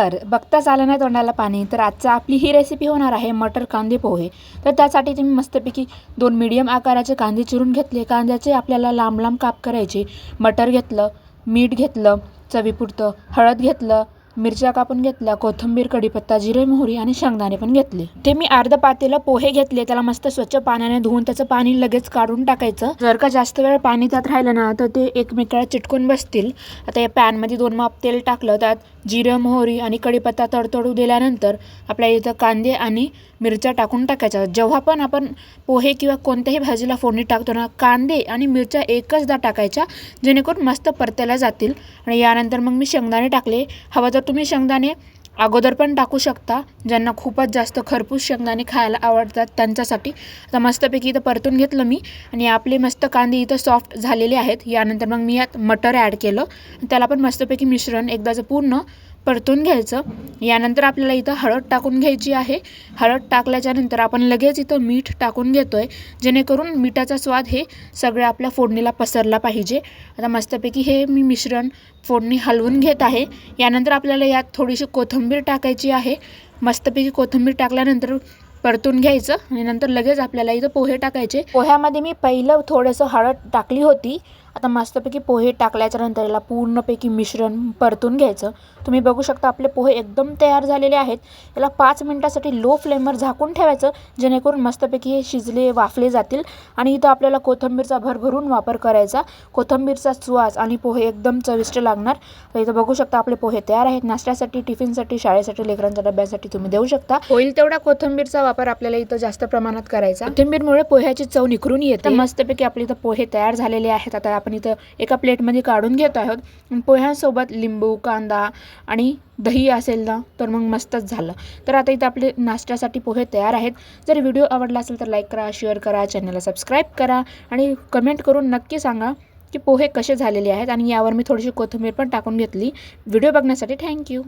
तर बघताच आलं नाही तोंडाला पाणी. तर आजचा आपली ही रेसिपी होणार आहे मटर कांदे पोहे. तर त्यासाठी तुम्ही मस्तपैकी 2 मीडियम आकाराचे कांदे चिरून घेतले. कांद्याचे आपल्याला लांब लांब काप करायचे. मटर घेतलं, मीठ घेतलं, चवीपुरतं हळद घेतलं, मिरच्या कापून घेतल्या, कोथिंबीर, कढीपत्ता, जिरे, मोहरी आणि शेंगदाणे पण घेतले. ते मी अर्ध पातेलं पोहे घेतले. त्याला मस्त स्वच्छ पाण्याने धुवून त्याचं पाणी लगेच काढून टाकायचं. जर का जास्त वेळ पाणी त्यात राहिलं ना तर ते एकमेकाला चिटकून बसतील. आता या पॅनमध्ये 2 माप तेल टाकलं. त्यात जिरं, मोहरी आणि कढीपत्ता तडतडू दिल्यानंतर आपल्या इथं कांदे आणि मिरच्या टाकून टाकायच्या. जेव्हा पण आपण पोहे किंवा कोणत्याही भाजीला फोडणी टाकतो ना, कांदे आणि मिरच्या एकचदा टाकायच्या, जेणेकरून मस्त परतायला जातील. आणि यानंतर मग मी शेंगदाणे टाकले. हवं तर तुम्ही शेंगदाणे अगोदर पण टाकू शकता, ज्यांना खूपच जास्त खरपूस शेंगदाणे खायला आवडतात त्यांच्यासाठी. आता मस्तपैकी इथं परतून घेतलं मी आणि आपले मस्त कांदे इथं सॉफ्ट झालेले आहेत. यानंतर मग मी यात मटर ॲड केलं. त्याला पण मस्तपैकी मिश्रण एकदाचं पूर्ण परतून घ्यायचं. यानंतर आपल्याला इथं हळद टाकून घ्यायची आहे. हळद टाकल्याच्यानंतर आपण लगेच इथं मीठ टाकून घेतो आहे, जेणेकरून मिठाचा स्वाद हे सगळ्या आपल्या फोडणीला पसरला पाहिजे. आता मस्तपैकी हे मी मिश्रण फोडणी हलवून घेत आहे. यानंतर आपल्याला यात थोडीशी कोथिंबीर टाकायची आहे. मस्तपैकी कोथिंबीर टाकल्यानंतर परतून घ्यायचं आणि नंतर लगेच आपल्याला इथं पोहे टाकायचे. पोह्यामध्ये मी पहिलं थोडंसं हळद टाकली होती. आता मस्तपैकी पोहे टाकल्याच्या नंतर याला पूर्णपैकी मिश्रण परतून घ्यायचं. तुम्ही बघू शकता आपले पोहे एकदम तयार झालेले आहेत. याला 5 मिनिटासाठी लो फ्लेमवर झाकून ठेवायचं, जेणेकरून मस्तपैकी हे शिजले वाफले जातील. आणि इथं आपल्याला कोथिंबीरचा भरभरून वापर करायचा. कोथिंबीरचा सुवास आणि पोहे एकदम चविष्ट लागणार. तर इथं बघू शकता आपले पोहे तयार आहेत. नाश्त्यासाठी, टिफिनसाठी, शाळेसाठी, लेकरांच्या डब्यासाठी तुम्ही देऊ शकता. होईल तेवढा कोथिंबीरचा वापर आपल्याला इथं जास्त प्रमाणात करायचा. कोथिंबीरमुळे पोह्याची चव निखरून येते. मस्तपैकी आपले इथं पोहे तयार झालेले आहेत. आता आपण इथं एका प्लेटमध्ये काढून घेत आहोत. पोह्यांसोबत लिंबू, कांदा आणि दही असेल ना तर मग मस्तच झालं. तर आता इथं आपले नाश्त्यासाठी पोहे तयार आहेत. जर व्हिडिओ आवडला असेल तर लाईक करा, शेअर करा, चॅनलला सबस्क्राईब करा आणि कमेंट करून नक्की सांगा की पोहे कसे झालेले आहेत. आणि यावर मी थोडीशी कोथिंबीर पण टाकून घेतली. व्हिडिओ बघण्यासाठी थँक्यू.